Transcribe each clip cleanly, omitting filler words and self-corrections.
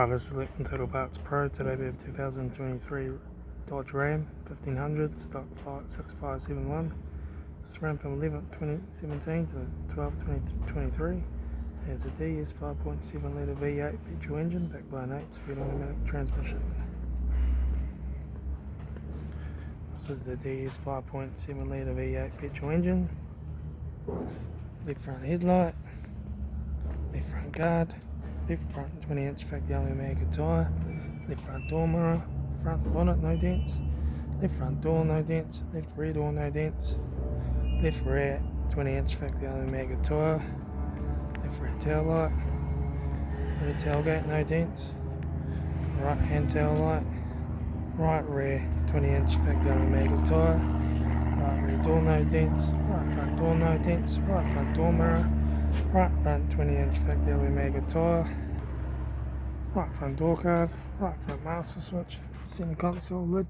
Hi, this is Litre from Total Parts Pro. Today we have 2023 Dodge Ram 1500 stock 6571. This ran from 11th 2017 to 12th 2023. It has a DS 5.7 litre V8 petrol engine backed by an 8-speed automatic transmission. This is the DS 5.7 litre V8 petrol engine. Left front headlight, left front guard, left front 20-inch factory Omega tyre, left front door mirror, front bonnet no dents, left front door no dents, left rear door no dents, left rear 20-inch factory Omega tyre, left rear taillight, rear tailgate no dents, right hand taillight, right rear 20-inch factory Omega tyre, right rear door no dents, right front door no dents, right front door mirror, right front 20-inch factory Omega tyre, right front door card, right front master switch, center console lid,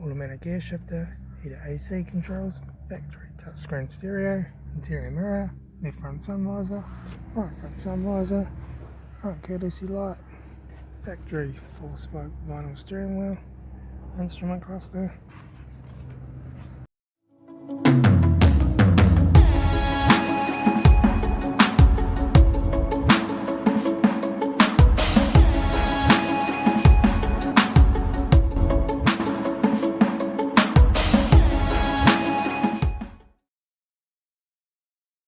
automatic gear shifter, heater AC controls, factory touchscreen stereo, interior mirror, left front sun visor, right front sun visor, front courtesy light, factory 4-spoke vinyl steering wheel, instrument cluster,